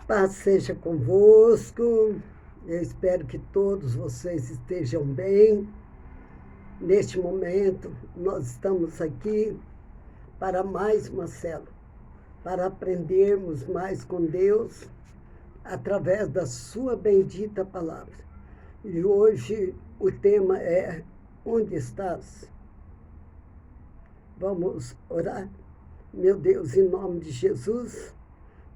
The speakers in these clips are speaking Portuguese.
Paz seja convosco. Eu espero que todos vocês estejam bem. Neste momento, nós estamos aqui para mais uma célula, para aprendermos mais com Deus através da sua bendita palavra. E hoje o tema é: onde estás? Vamos orar? Meu Deus, em nome de Jesus,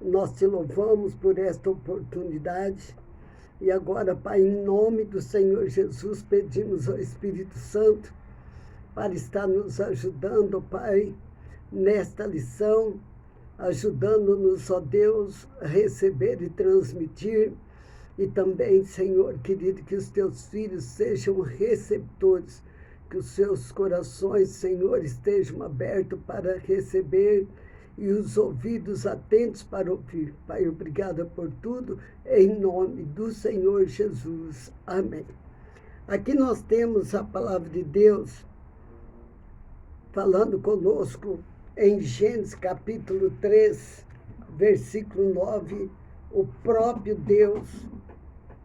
nós te louvamos por esta oportunidade. E agora, Pai, em nome do Senhor Jesus, pedimos ao Espírito Santo para estar nos ajudando, Pai, nesta lição, ajudando-nos, ó Deus, a receber e transmitir. E também, Senhor querido, que os teus filhos sejam receptores, que os seus corações, Senhor, estejam abertos para receber e os ouvidos atentos para ouvir. Pai, obrigada por tudo, em nome do Senhor Jesus. Amém. Aqui nós temos a palavra de Deus falando conosco em Gênesis capítulo 3, versículo 9. O próprio Deus,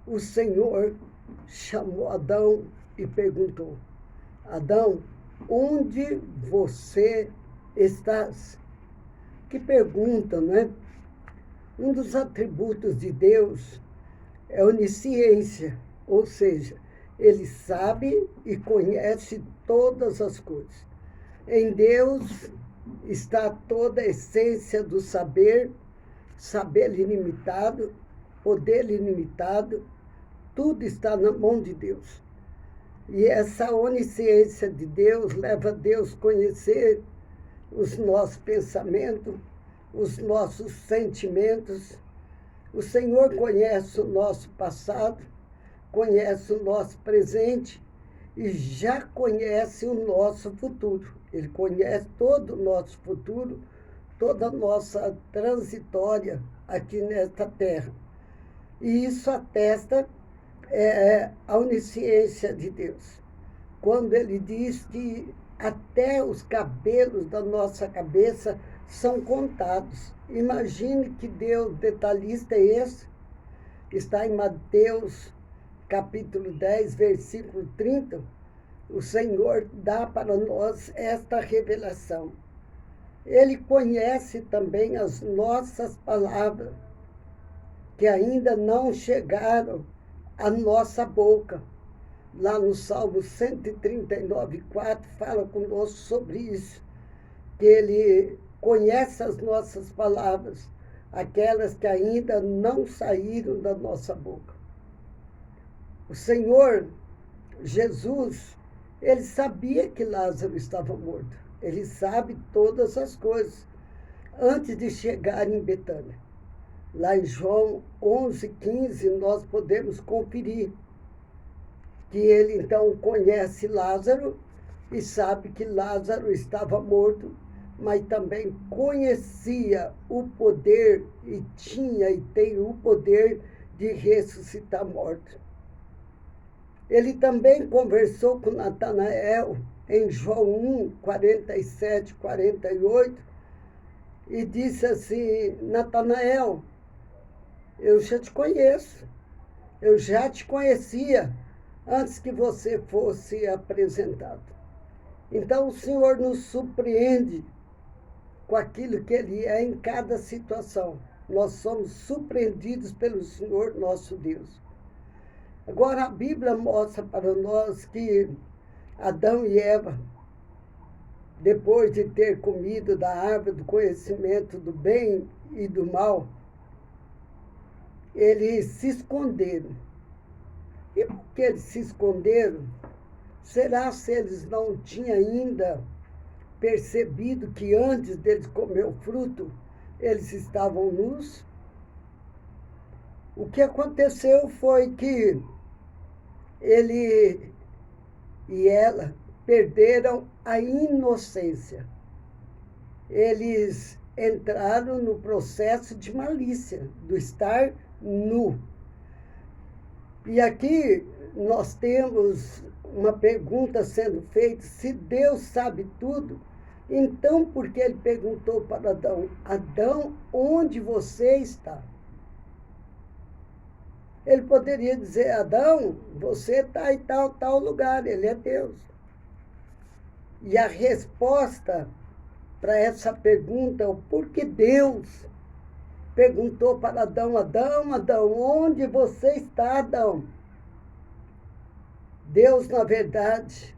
o Senhor, chamou Adão e perguntou: Adão, onde você estás? Que pergunta, né? Um dos atributos de Deus é a onisciência, ou seja, ele sabe e conhece todas as coisas. Em Deus está toda a essência do saber, saber ilimitado, poder ilimitado, tudo está na mão de Deus. E essa onisciência de Deus leva a Deus a conhecer os nossos pensamentos, os nossos sentimentos. O Senhor conhece o nosso passado, conhece o nosso presente e já conhece o nosso futuro. Ele conhece todo o nosso futuro, toda a nossa transitória aqui nesta terra. E isso atesta a onisciência de Deus. Quando ele diz que até os cabelos da nossa cabeça são contados. Imagine que Deus detalhista é esse. Está em Mateus, capítulo 10, versículo 30. O Senhor dá para nós esta revelação. Ele conhece também as nossas palavras, que ainda não chegaram à nossa boca. Lá no Salmo 139:4 fala conosco sobre isso, que ele conhece as nossas palavras, aquelas que ainda não saíram da nossa boca. O Senhor Jesus, ele sabia que Lázaro estava morto. Ele sabe todas as coisas antes de chegar em Betânia. Lá em João 11:15 nós podemos conferir que ele então conhece Lázaro e sabe que Lázaro estava morto, mas também conhecia o poder e tinha e tem o poder de ressuscitar mortos. Ele também conversou com Natanael em João 1, 47, 48 e disse assim: Natanael, eu já te conheço, eu já te conhecia antes que você fosse apresentado. Então, o Senhor nos surpreende com aquilo que Ele é em cada situação. Nós somos surpreendidos pelo Senhor nosso Deus. Agora, a Bíblia mostra para nós que Adão e Eva, depois de ter comido da árvore do conhecimento do bem e do mal, eles se esconderam. E por que eles se esconderam? Será se eles não tinham ainda percebido que antes deles comer o fruto, eles estavam nus? O que aconteceu foi que ele e ela perderam a inocência. Eles entraram no processo de malícia, do estar nu. E aqui nós temos uma pergunta sendo feita: se Deus sabe tudo, então por que ele perguntou para Adão: Adão, onde você está? Ele poderia dizer, Adão, você está em tal lugar, ele é Deus. E a resposta para essa pergunta, o porquê Deus perguntou para Adão, Adão, onde você está, Adão? Deus, na verdade,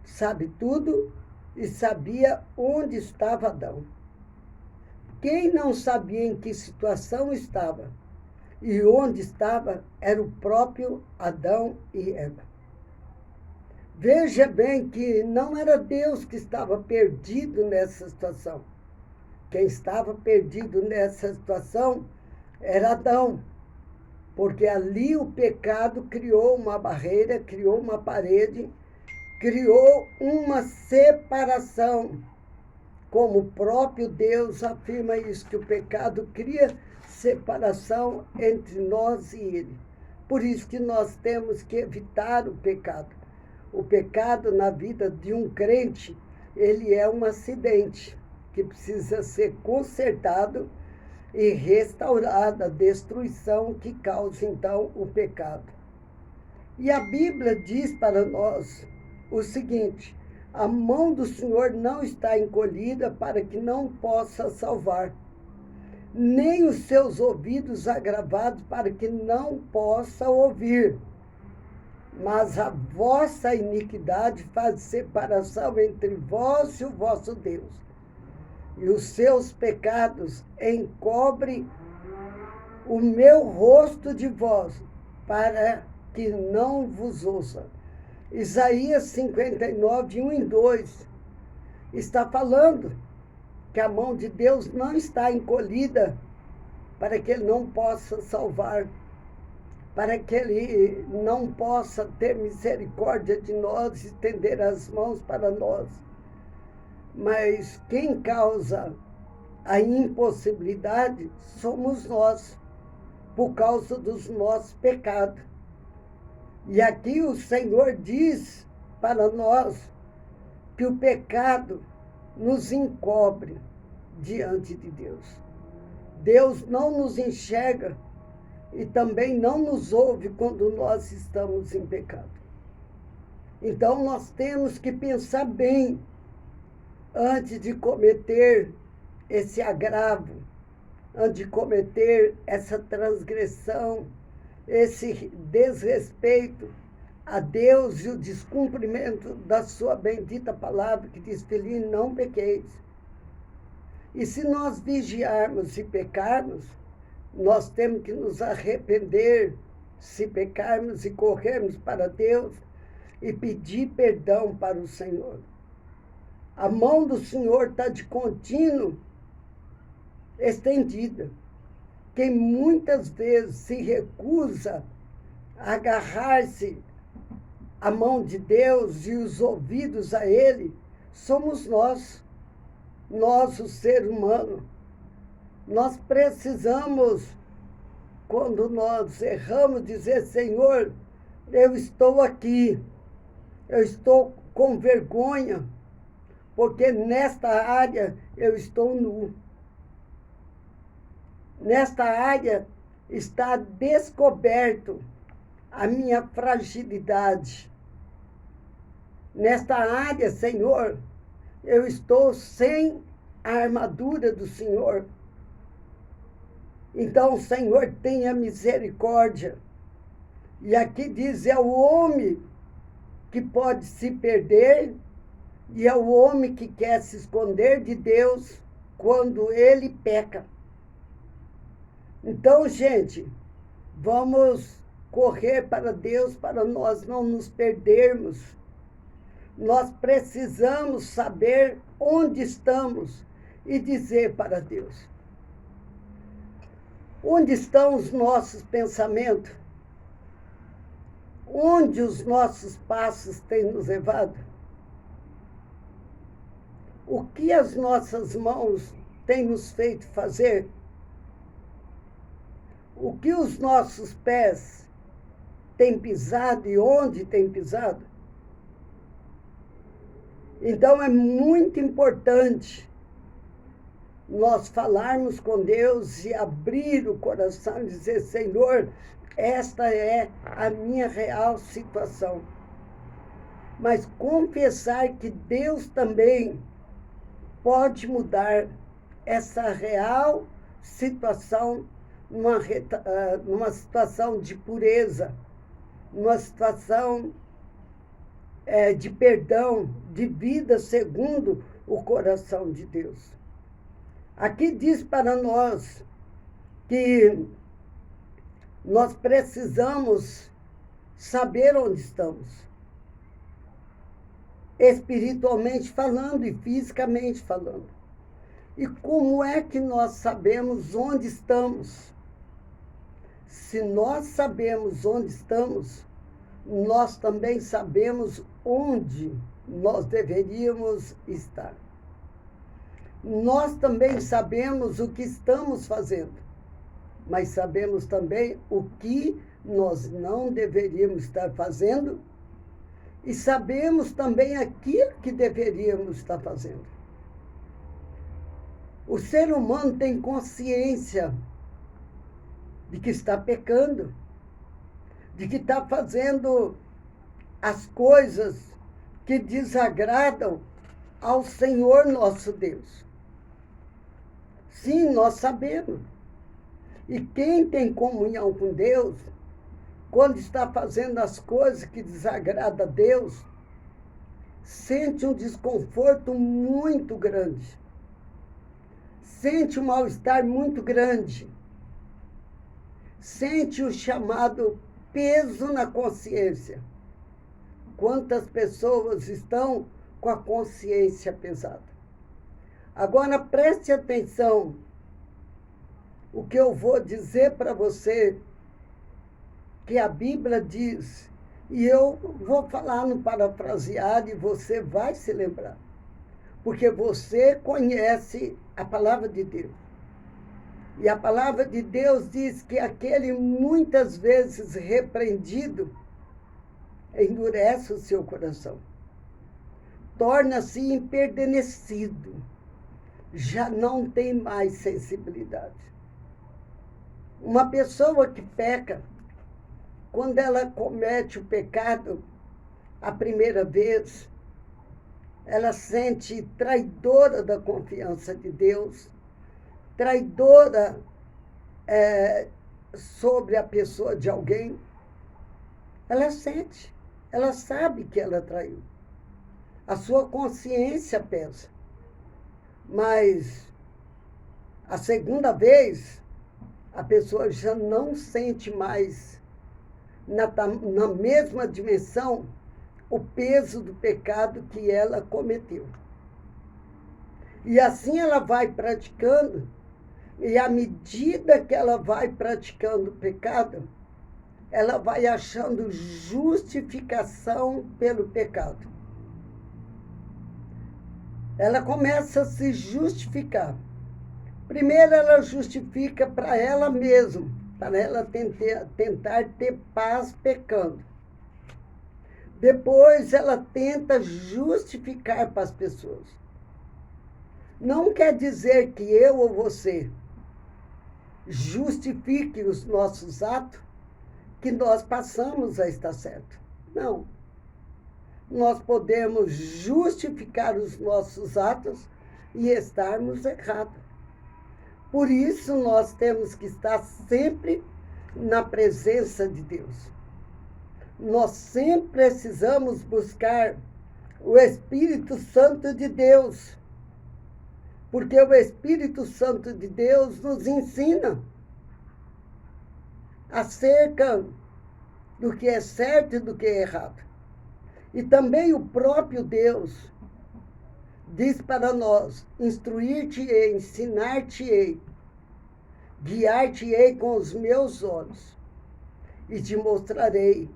sabe tudo e sabia onde estava Adão. Quem não sabia em que situação estava e onde estava era o próprio Adão e Eva. Veja bem que não era Deus que estava perdido nessa situação. Quem estava perdido nessa situação era Adão, porque ali o pecado criou uma barreira, criou uma parede, criou uma separação. Como o próprio Deus afirma isso, que o pecado cria separação entre nós e Ele. Por isso que nós temos que evitar o pecado. O pecado na vida de um crente, ele é um acidente que precisa ser consertado e restaurada a destruição que causa, então, o pecado. E a Bíblia diz para nós o seguinte, a mão do Senhor não está encolhida para que não possa salvar, nem os seus ouvidos agravados para que não possa ouvir. Mas a vossa iniquidade faz separação entre vós e o vosso Deus. E os seus pecados encobrem o meu rosto de vós, para que não vos ouça. Isaías 59, 1 e 2, está falando que a mão de Deus não está encolhida para que Ele não possa salvar, para que Ele não possa ter misericórdia de nós, estender as mãos para nós. Mas quem causa a impossibilidade somos nós, por causa dos nossos pecados. E aqui o Senhor diz para nós que o pecado nos encobre diante de Deus. Deus não nos enxerga e também não nos ouve quando nós estamos em pecado. Então nós temos que pensar bem antes de cometer esse agravo, antes de cometer essa transgressão, esse desrespeito a Deus e o descumprimento da sua bendita palavra, que diz, filhinho, não pequeis. E se nós vigiarmos e pecarmos, nós temos que nos arrepender se pecarmos e corrermos para Deus e pedir perdão para o Senhor. A mão do Senhor está de contínuo estendida. Quem muitas vezes se recusa a agarrar-se à mão de Deus e os ouvidos a Ele, somos nós, o ser humano. Nós precisamos, quando nós erramos, dizer, Senhor, eu estou aqui, eu estou com vergonha, porque nesta área eu estou nu. Nesta área está descoberto a minha fragilidade. Nesta área, Senhor, eu estou sem a armadura do Senhor. Então, Senhor, tenha misericórdia. E aqui diz, é o homem que pode se perder e é o homem que quer se esconder de Deus quando ele peca. Então, gente, vamos correr para Deus para nós não nos perdermos. Nós precisamos saber onde estamos e dizer para Deus. Onde estão os nossos pensamentos? Onde os nossos passos têm nos levado? O que as nossas mãos têm nos feito fazer? O que os nossos pés têm pisado e onde têm pisado? Então é muito importante nós falarmos com Deus e abrir o coração e dizer, Senhor, esta é a minha real situação. Mas confessar que Deus também pode mudar essa real situação numa situação de pureza, numa situação de perdão, de vida segundo o coração de Deus. Aqui diz para nós que nós precisamos saber onde estamos, espiritualmente falando e fisicamente falando. E como é que nós sabemos onde estamos? Se nós sabemos onde estamos, nós também sabemos onde nós deveríamos estar. Nós também sabemos o que estamos fazendo, mas sabemos também o que nós não deveríamos estar fazendo e sabemos também aquilo que deveríamos estar fazendo. O ser humano tem consciência de que está pecando, de que está fazendo as coisas que desagradam ao Senhor nosso Deus. Sim, nós sabemos. E quem tem comunhão com Deus, quando está fazendo as coisas que desagradam a Deus, sente um desconforto muito grande. Sente um mal-estar muito grande. Sente o chamado peso na consciência. Quantas pessoas estão com a consciência pesada? Agora preste atenção. O que eu vou dizer para você, que a Bíblia diz, e eu vou falar no parafraseado e você vai se lembrar, porque você conhece a palavra de Deus. E a palavra de Deus diz que aquele muitas vezes repreendido endurece o seu coração, torna-se empedernido, já não tem mais sensibilidade. Uma pessoa que peca, quando ela comete o pecado a primeira vez, ela sente traidora da confiança de Deus, traidora sobre a pessoa de alguém. Ela sente, ela sabe que ela traiu. A sua consciência pesa. Mas a segunda vez, a pessoa já não sente mais na mesma dimensão o peso do pecado que ela cometeu. E assim ela vai praticando, e à medida que ela vai praticando o pecado, ela vai achando justificação pelo pecado. Ela começa a se justificar. Primeiro ela justifica para ela mesma, para ela tentar ter paz pecando. Depois ela tenta justificar para as pessoas. Não quer dizer que eu ou você justifique os nossos atos, que nós passamos a estar certo. Não. Nós podemos justificar os nossos atos e estarmos errados. Por isso nós temos que estar sempre na presença de Deus. Nós sempre precisamos buscar o Espírito Santo de Deus, porque o Espírito Santo de Deus nos ensina acerca do que é certo e do que é errado. E também o próprio Deus diz para nós: instruir-te-ei, ensinar-te-ei, guiar-te-ei com os meus olhos e te mostrarei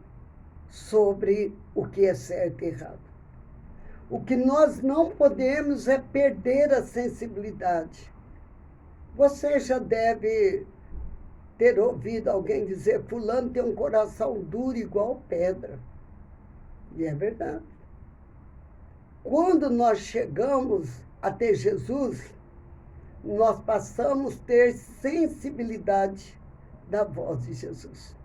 sobre o que é certo e errado. O que nós não podemos é perder a sensibilidade. Você já deve ter ouvido alguém dizer: fulano tem um coração duro igual pedra. E é verdade. Quando nós chegamos até Jesus, nós passamos a ter sensibilidade da voz de Jesus.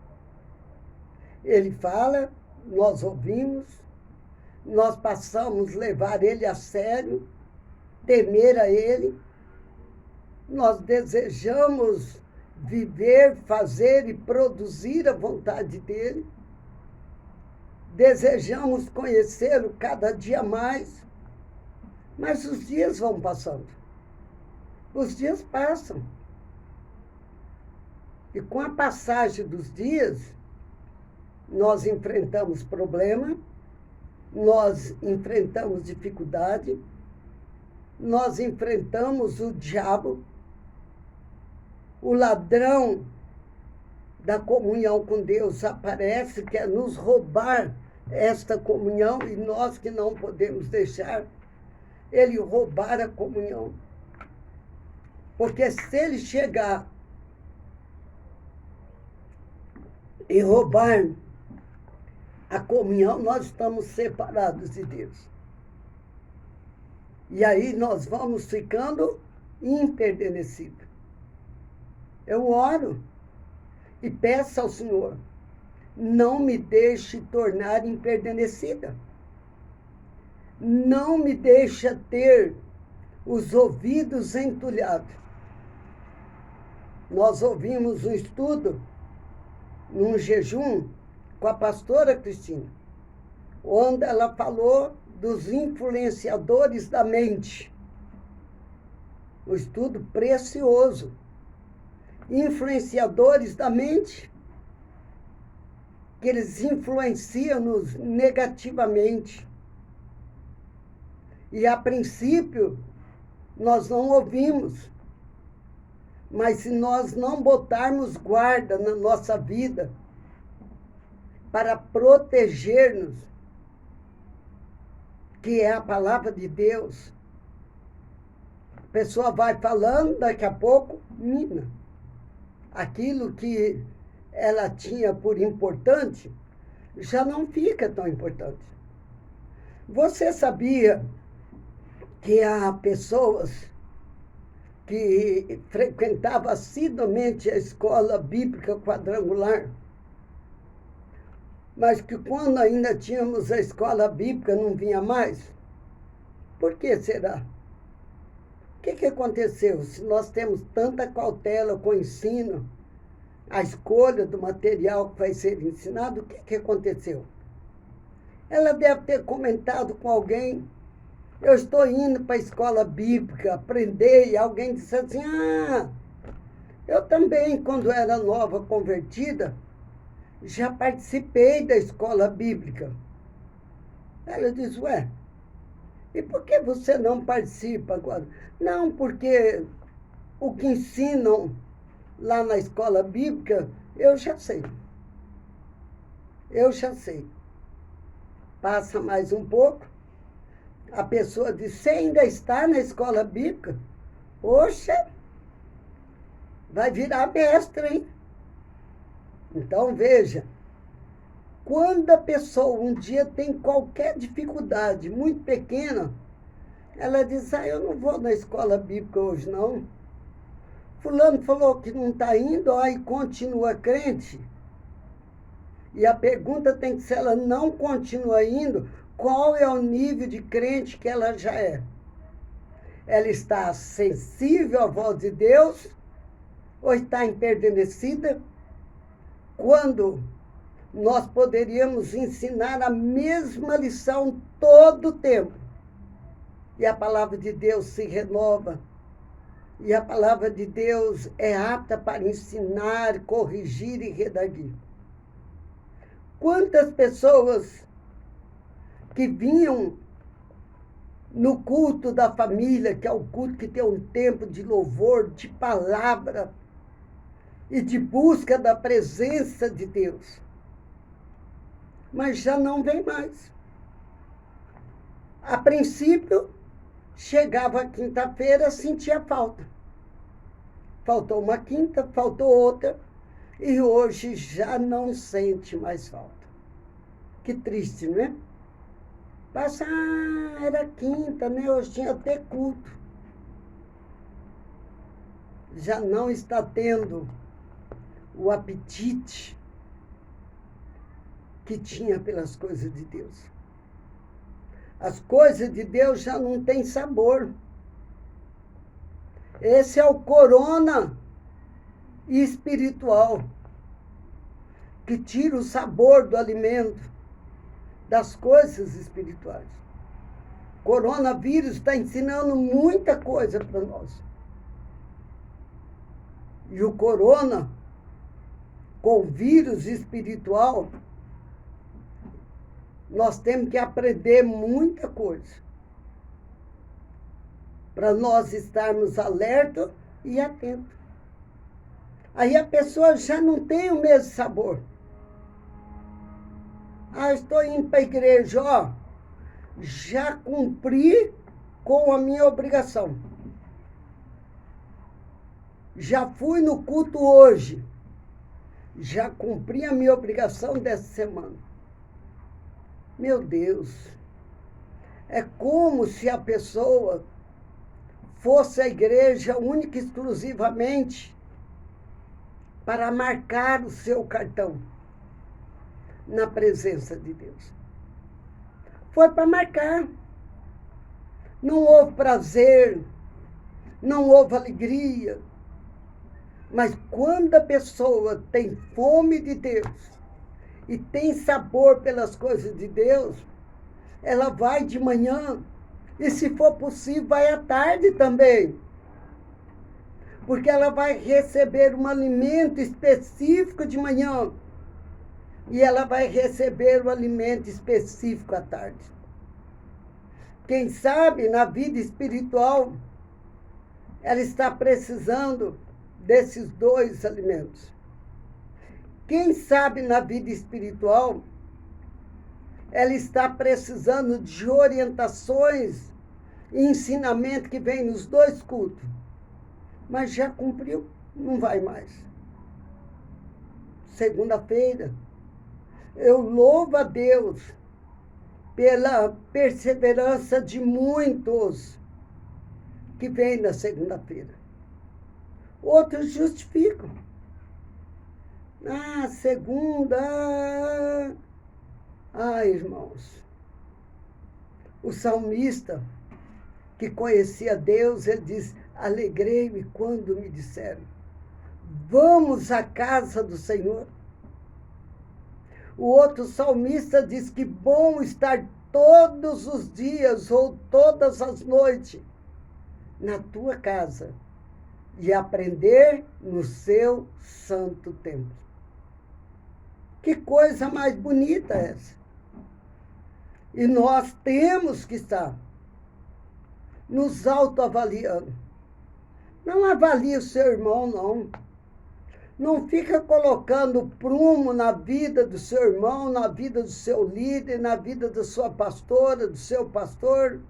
Ele fala, nós ouvimos, nós passamos a levar ele a sério, temer a ele. Nós desejamos viver, fazer e produzir a vontade dele. Desejamos conhecê-lo cada dia mais. Mas os dias vão passando. Os dias passam. E com a passagem dos dias, nós enfrentamos problema, nós enfrentamos dificuldade, nós enfrentamos o diabo, o ladrão da comunhão com Deus aparece, quer nos roubar esta comunhão, e nós que não podemos deixar ele roubar a comunhão. Porque se ele chegar e roubar a comunhão, nós estamos separados de Deus. E aí nós vamos ficando imperdecidos. Eu oro e peço ao Senhor, não me deixe tornar imperdecida. Não me deixe ter os ouvidos entulhados. Nós ouvimos um estudo, num jejum, com a pastora Cristina, onde ela falou dos influenciadores da mente. Um estudo precioso. Influenciadores da mente, que eles influenciam-nos negativamente. E, a princípio, nós não ouvimos. Mas se nós não botarmos guarda na nossa vida para proteger-nos, que é a palavra de Deus, a pessoa vai falando, daqui a pouco, mina. Aquilo que ela tinha por importante, já não fica tão importante. Você sabia que há pessoas que frequentavam assiduamente a escola bíblica quadrangular, mas que quando ainda tínhamos a escola bíblica não vinha mais? Por que será? O que aconteceu? Se nós temos tanta cautela com o ensino, a escolha do material que vai ser ensinado, o que aconteceu? Ela deve ter comentado com alguém, eu estou indo para a escola bíblica aprender, e alguém disse assim, eu também, quando era nova convertida, já participei da escola bíblica. Ela diz, ué, e por que você não participa agora? Não, porque o que ensinam lá na escola bíblica, eu já sei. Eu já sei. Passa mais um pouco, a pessoa diz, você ainda está na escola bíblica? Poxa, vai virar mestre, hein? Então, veja, quando a pessoa um dia tem qualquer dificuldade muito pequena, ela diz, eu não vou na escola bíblica hoje, não. Fulano falou que não está indo, aí continua crente. E a pergunta tem que ser, ela não continua indo, qual é o nível de crente que ela já é? Ela está sensível à voz de Deus ou está emperdecida? Quando nós poderíamos ensinar a mesma lição todo o tempo. E a palavra de Deus se renova. E a palavra de Deus é apta para ensinar, corrigir e redarguir. Quantas pessoas que vinham no culto da família, que é o culto que tem um tempo de louvor, de palavra e de busca da presença de Deus, mas já não vem mais. A princípio, chegava a quinta-feira, sentia falta. Faltou uma quinta, faltou outra, e hoje já não sente mais falta. Que triste, não é? Passa, era quinta, né? Hoje tinha até culto. Já não está tendo o apetite. que tinha pelas coisas de Deus. As coisas de Deus já não têm sabor. Esse é o corona espiritual, que tira o sabor do alimento, das coisas espirituais. Coronavírus está ensinando muita coisa para nós. E o corona, com o vírus espiritual, nós temos que aprender muita coisa para nós estarmos alertos e atentos. Aí a pessoa já não tem o mesmo sabor. Estou indo para a igreja, já cumpri com a minha obrigação. Já fui no culto hoje, já cumpri a minha obrigação dessa semana. Meu Deus, é como se a pessoa fosse à igreja única e exclusivamente para marcar o seu cartão na presença de Deus. Foi para marcar. Não houve prazer, não houve alegria. Mas quando a pessoa tem fome de Deus e tem sabor pelas coisas de Deus, ela vai de manhã e, se for possível, vai à tarde também. Porque ela vai receber um alimento específico de manhã e ela vai receber um alimento específico à tarde. Quem sabe, na vida espiritual, ela está precisando desses dois alimentos. Quem sabe, na vida espiritual, ela está precisando de orientações e ensinamento que vem nos dois cultos. Mas já cumpriu, não vai mais. Segunda-feira, eu louvo a Deus pela perseverança de muitos que vêm na segunda-feira. Outros justificam. Segunda. Irmãos, o salmista que conhecia Deus, ele diz: alegrei-me quando me disseram, vamos à casa do Senhor. O outro salmista diz que bom estar todos os dias ou todas as noites na tua casa e aprender no seu santo templo. Que coisa mais bonita essa! E nós temos que estar nos autoavaliando. Não avalie o seu irmão, não. Não fica colocando prumo na vida do seu irmão, na vida do seu líder, na vida da sua pastora, do seu pastor.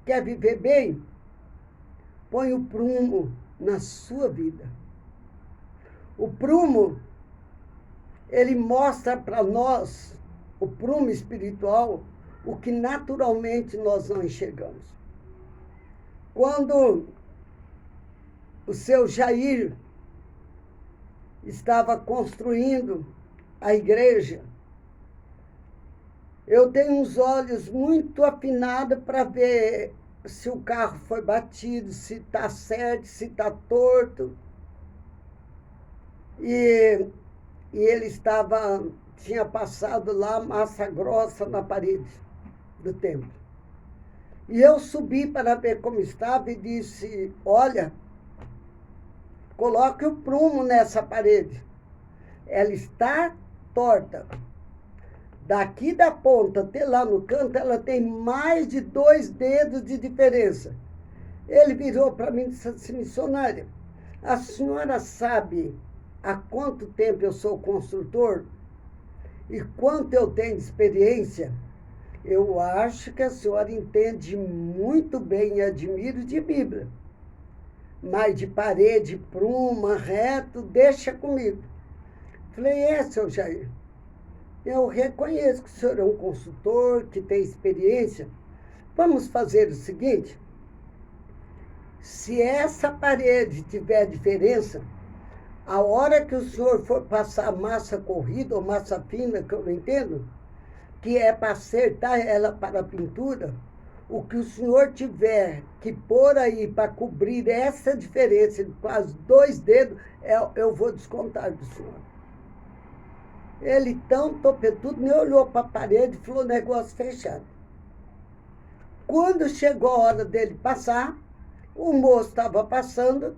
Quer viver bem? Põe o prumo na sua vida. O prumo, ele mostra para nós, o prumo espiritual, o que naturalmente nós não enxergamos. Quando o seu Jair estava construindo a igreja, eu tenho uns olhos muito afinados para ver se o carro foi batido, se está certo, se está torto. E ele tinha passado lá massa grossa na parede do templo. E eu subi para ver como estava e disse: olha, coloque o prumo nessa parede. Ela está torta. Daqui da ponta até lá no canto, ela tem mais de 2 dedos de diferença. Ele virou para mim e disse assim: missionária, a senhora sabe há quanto tempo eu sou construtor e quanto eu tenho de experiência? Eu acho que a senhora entende muito bem e admiro de Bíblia. Mas de parede, pruma, reto, deixa comigo. Falei: seu Jair, eu reconheço que o senhor é um consultor, que tem experiência. Vamos fazer o seguinte: se essa parede tiver diferença, A hora que o senhor for passar massa corrida ou massa fina, que eu não entendo, que é para acertar ela para a pintura, o que o senhor tiver que pôr aí para cobrir essa diferença com os 2 dedos, eu vou descontar do senhor. Ele tão topetudo, nem olhou para a parede e falou, negócio fechado. Quando chegou a hora dele passar, o moço estava passando,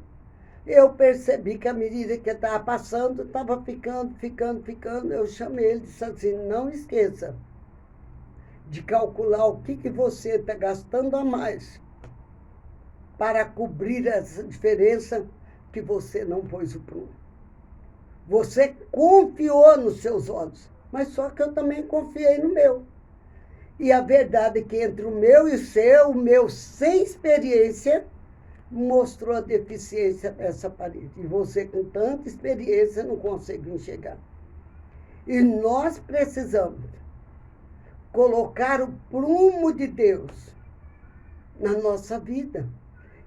eu percebi que a medida que estava passando, estava ficando. Eu chamei ele e disse assim, não esqueça de calcular o que você está gastando a mais para cobrir essa diferença que você não pôs o prumo. Você confiou nos seus olhos, mas só que eu também confiei no meu. E a verdade é que entre o meu e o meu sem experiência, mostrou a deficiência dessa parede. E você, com tanta experiência, não conseguiu enxergar. E nós precisamos colocar o prumo de Deus na nossa vida,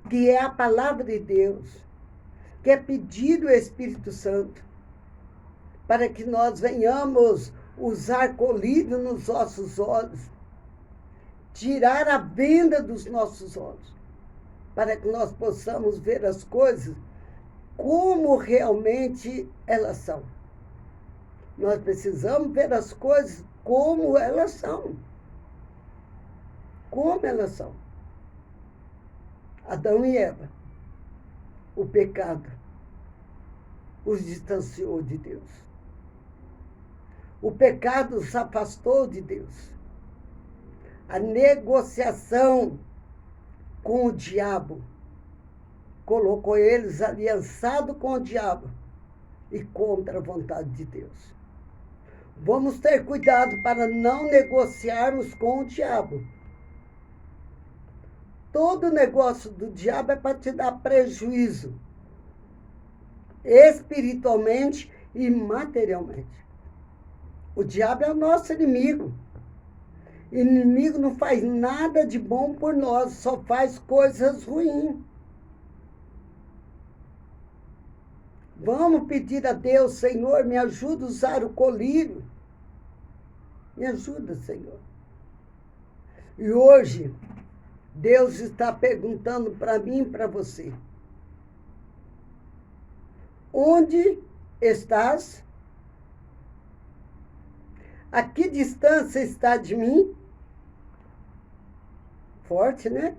que é a palavra de Deus, que é pedir o Espírito Santo, para que nós venhamos usar colírio nos nossos olhos, tirar a venda dos nossos olhos, para que nós possamos ver as coisas como realmente elas são. Nós precisamos ver as coisas como elas são. Como elas são. Adão e Eva, o pecado os distanciou de Deus. O pecado os afastou de Deus. A negociação com o diabo colocou eles aliançados com o diabo e contra a vontade de Deus. Vamos ter cuidado para não negociarmos com o diabo. Todo negócio do diabo é para te dar prejuízo, espiritualmente e materialmente. O diabo é o nosso inimigo. O inimigo não faz nada de bom por nós, só faz coisas ruins. Vamos pedir a Deus, Senhor, me ajuda a usar o colírio. Me ajuda, Senhor. E hoje, Deus está perguntando para mim e para você. Onde estás? A que distância está de mim? Forte, né?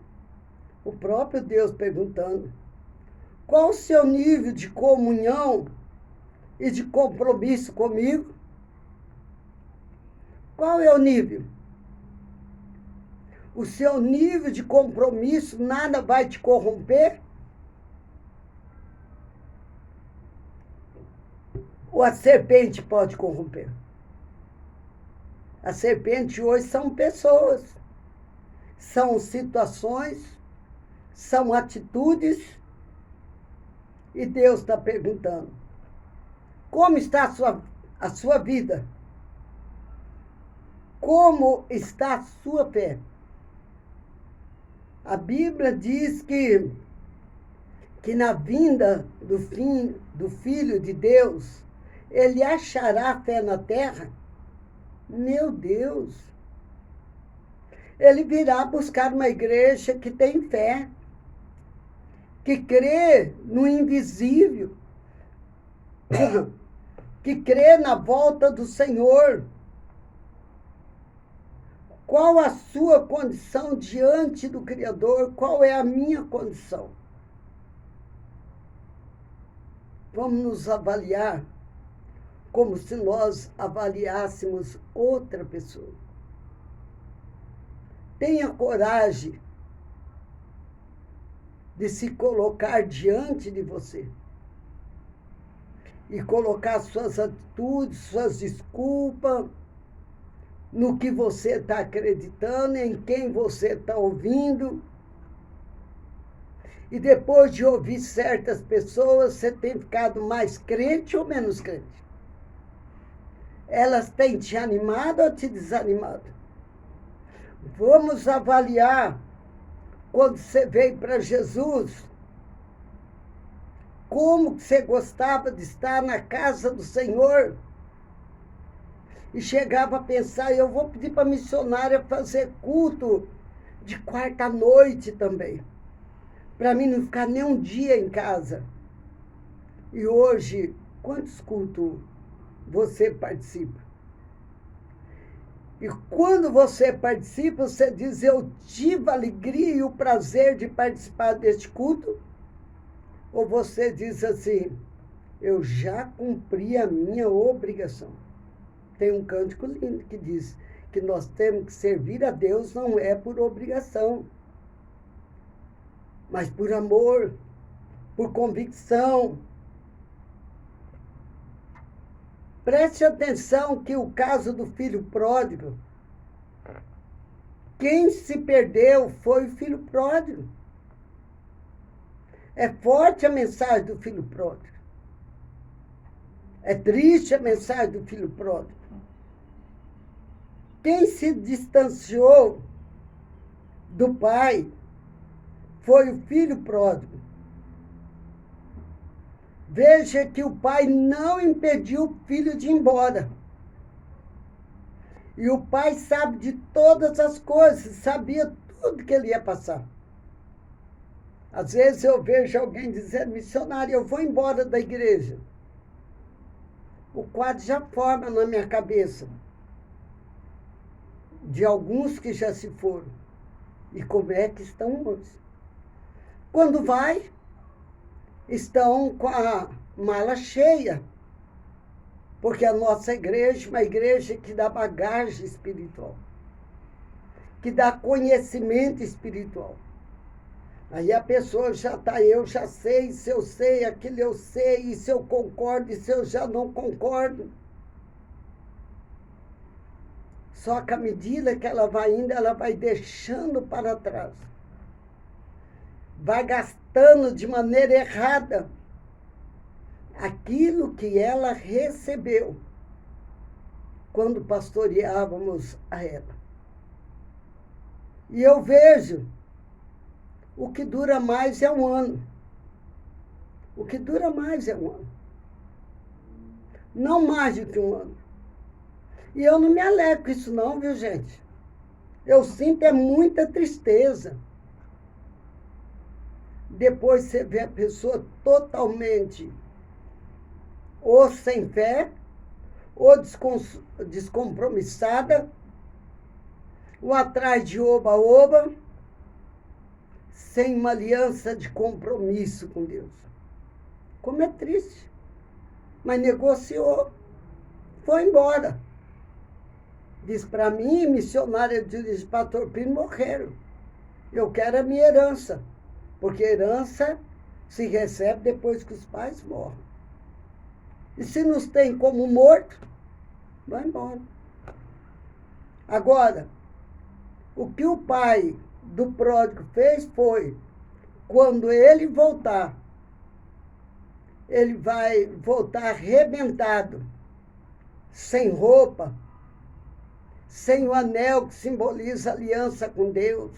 O próprio Deus perguntando. Qual o seu nível de comunhão e de compromisso comigo? Qual é o nível? O seu nível de compromisso nada vai te corromper? Ou a serpente pode corromper? A serpente hoje são pessoas, são situações, são atitudes. E Deus está perguntando, como está a sua vida? Como está a sua fé? A Bíblia diz que na vinda do Filho de Deus, ele achará fé na terra? Meu Deus! Ele virá buscar uma igreja que tem fé, que crê no invisível, que crê na volta do Senhor. Qual a sua condição diante do Criador? Qual é a minha condição? Vamos nos avaliar como se nós avaliássemos outra pessoa. Tenha coragem de se colocar diante de você e colocar suas atitudes, suas desculpas, no que você está acreditando, em quem você está ouvindo. E depois de ouvir certas pessoas, você tem ficado mais crente ou menos crente? Elas têm te animado ou te desanimado? Vamos avaliar quando você veio para Jesus. como você gostava de estar na casa do Senhor. E chegava a pensar, eu vou pedir para a missionária fazer culto de quarta-noite também, para mim não ficar nem um dia em casa. E hoje, quantos cultos você participa? E quando você participa, você diz, eu tive a alegria e o prazer de participar deste culto? Ou você diz assim, eu já cumpri a minha obrigação? Tem um cântico lindo que diz que nós temos que servir a Deus não é por obrigação, mas por amor, por convicção. Preste atenção que o caso do filho pródigo, quem se perdeu foi o filho pródigo. É forte a mensagem do filho pródigo. É triste a mensagem do filho pródigo. Quem se distanciou do pai foi o filho pródigo. Veja que o pai não impediu o filho de ir embora. E o pai sabe de todas as coisas, sabia tudo que ele ia passar. Às vezes eu vejo alguém dizendo, missionário, eu vou embora da igreja. O quadro já forma na minha cabeça de alguns que já se foram. E como é que estão hoje? Quando vai, estão com a mala cheia. Porque a nossa igreja é uma igreja que dá bagagem espiritual. Que dá conhecimento espiritual. Aí a pessoa já está, eu já sei, se eu sei, aquilo eu sei, e se eu concordo, e se eu já não concordo. Só que à medida que ela vai indo, ela vai deixando para trás. Vai gastando de maneira errada aquilo que ela recebeu quando pastoreávamos a ela. E eu vejo, o que dura mais é um ano. O que dura mais é um ano. Não mais do que um ano. E eu não me alegro com isso não, viu, gente? Eu sinto é muita tristeza. Depois você vê a pessoa totalmente ou sem fé, ou descompromissada, ou atrás de oba-oba, sem uma aliança de compromisso com Deus. Como é triste. Mas negociou, foi embora. Diz para mim, missionária de pastor Pino, morreram. Eu quero a minha herança, porque herança se recebe depois que os pais morrem. E se nos tem como morto, vai embora. Agora, o que o pai do pródigo fez foi, quando ele voltar, ele vai voltar arrebentado, sem roupa, sem o anel que simboliza aliança com Deus.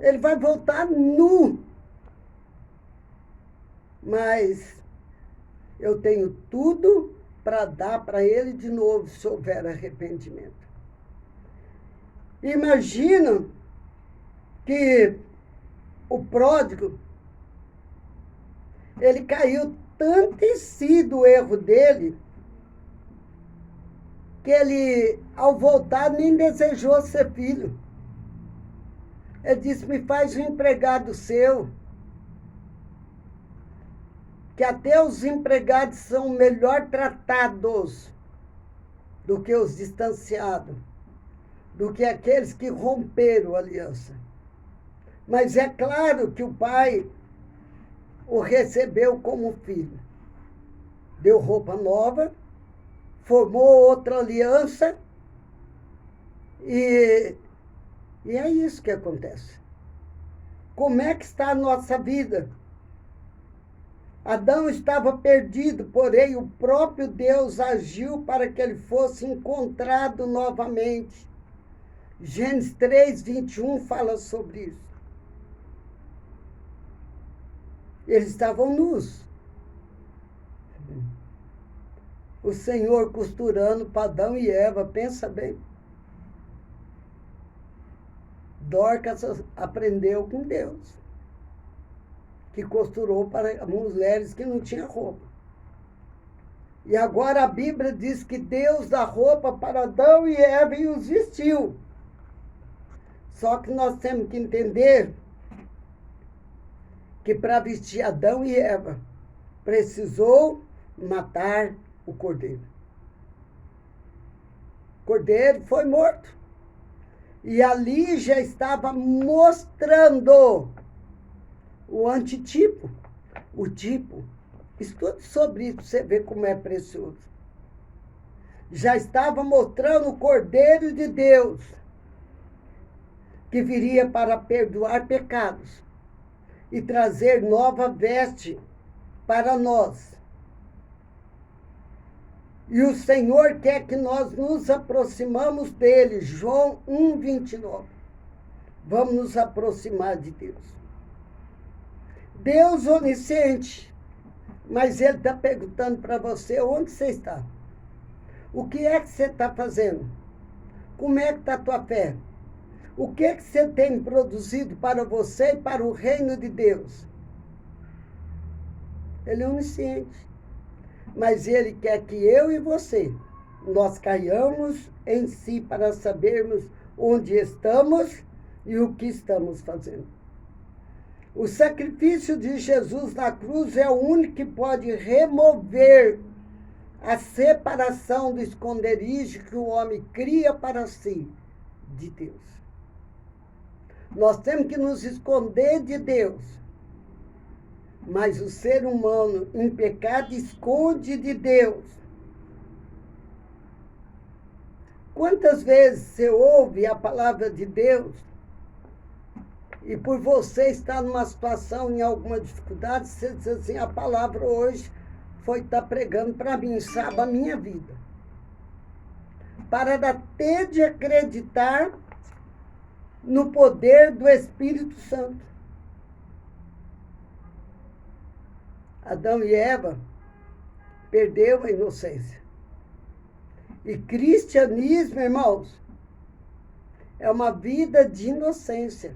Ele vai voltar nu. Mas eu tenho tudo para dar para ele de novo, se houver arrependimento. Imagina que o pródigo, ele caiu tanto em si do erro dele, que ele, ao voltar, nem desejou ser filho. Ele disse, me faz um empregado seu. Que até os empregados são melhor tratados do que os distanciados, do que aqueles que romperam a aliança. Mas é claro que o pai o recebeu como filho. Deu roupa nova, formou outra aliança e é isso que acontece. Como é que está a nossa vida? Adão estava perdido, porém o próprio Deus agiu para que ele fosse encontrado novamente. Gênesis 3:21 fala sobre isso. Eles estavam nus. O Senhor costurando para Adão e Eva, pensa bem. Dorcas aprendeu com Deus, que costurou para mulheres que não tinham roupa. E agora a Bíblia diz que Deus dá roupa para Adão e Eva e os vestiu. Só que nós temos que entender que para vestir Adão e Eva, precisou matar o cordeiro. O cordeiro foi morto. E ali já estava mostrando o antitipo, o tipo. Estude sobre isso para você ver como é precioso. Já estava mostrando o Cordeiro de Deus, que viria para perdoar pecados e trazer nova veste para nós. E o Senhor quer que nós nos aproximamos dele. João 1:29. Vamos nos aproximar de Deus. Deus onisciente. Mas ele está perguntando para você onde você está. O que é que você está fazendo? Como é que está a tua fé? O que é que você tem produzido para você e para o reino de Deus? Ele é onisciente. Mas ele quer que eu e você, nós caiamos em si para sabermos onde estamos e o que estamos fazendo. O sacrifício de Jesus na cruz é o único que pode remover a separação do esconderijo que o homem cria para si de Deus. Nós temos que nos esconder de Deus. Mas o ser humano em pecado esconde de Deus. Quantas vezes você ouve a palavra de Deus e por você estar numa situação, em alguma dificuldade, você diz assim, a palavra hoje foi estar pregando para mim, sabe, a minha vida. Para ter de acreditar no poder do Espírito Santo. Adão e Eva perdeu a inocência. E cristianismo, irmãos, é uma vida de inocência.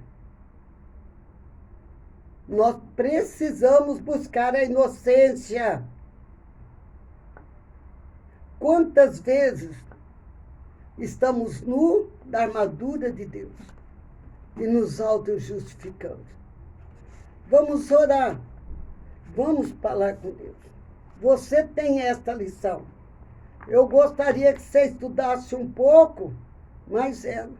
Nós precisamos buscar a inocência. Quantas vezes estamos nu da armadura de Deus e nos auto-justificamos? Vamos orar. Vamos falar com Deus. Você tem esta lição. Eu gostaria que você estudasse um pouco mais ela.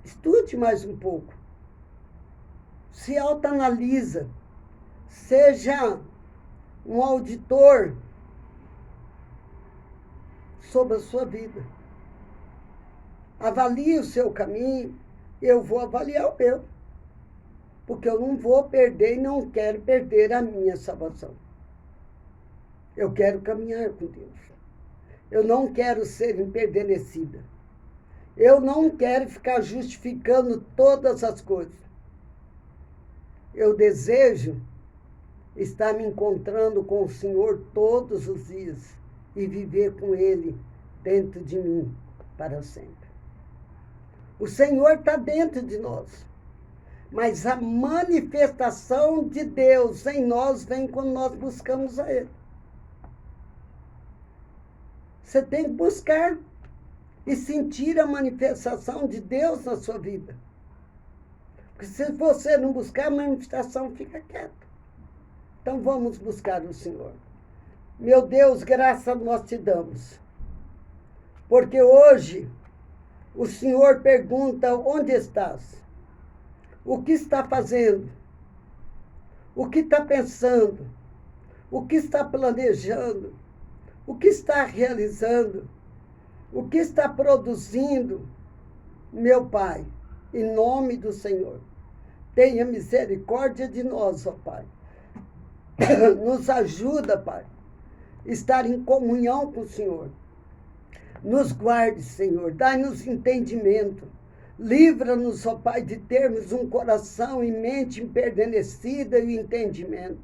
Estude mais um pouco. Se autoanalisa. Seja um auditor sobre a sua vida. Avalie o seu caminho. Eu vou avaliar o meu. Porque eu não vou perder e não quero perder a minha salvação. Eu quero caminhar com Deus. Eu não quero ser empedernicida. Eu não quero ficar justificando todas as coisas. Eu desejo estar me encontrando com o Senhor todos os dias e viver com Ele dentro de mim para sempre. O Senhor está dentro de nós. Mas a manifestação de Deus em nós vem quando nós buscamos a Ele. Você tem que buscar e sentir a manifestação de Deus na sua vida. Porque se você não buscar, a manifestação fica quieta. Então vamos buscar o Senhor. Meu Deus, graça nós te damos. Porque hoje o Senhor pergunta, onde estás? O que está fazendo? O que está pensando? O que está planejando? O que está realizando? O que está produzindo? Meu Pai, em nome do Senhor, tenha misericórdia de nós, ó Pai. Nos ajuda, Pai, estar em comunhão com o Senhor. Nos guarde, Senhor, dai-nos entendimento. Livra-nos, ó Pai, de termos um coração e mente emperdenecida e o entendimento,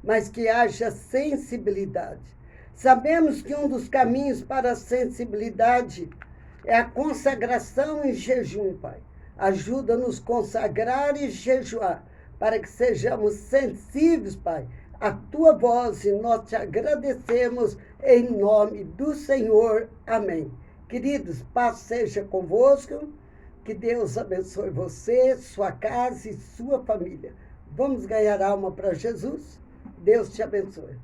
mas que haja sensibilidade. Sabemos que um dos caminhos para a sensibilidade é a consagração em jejum, Pai. Ajuda-nos a consagrar e jejuar, para que sejamos sensíveis, Pai, à Tua voz, e nós te agradecemos em nome do Senhor. Amém. Queridos, paz seja convosco, que Deus abençoe você, sua casa e sua família. Vamos ganhar alma para Jesus? Deus te abençoe.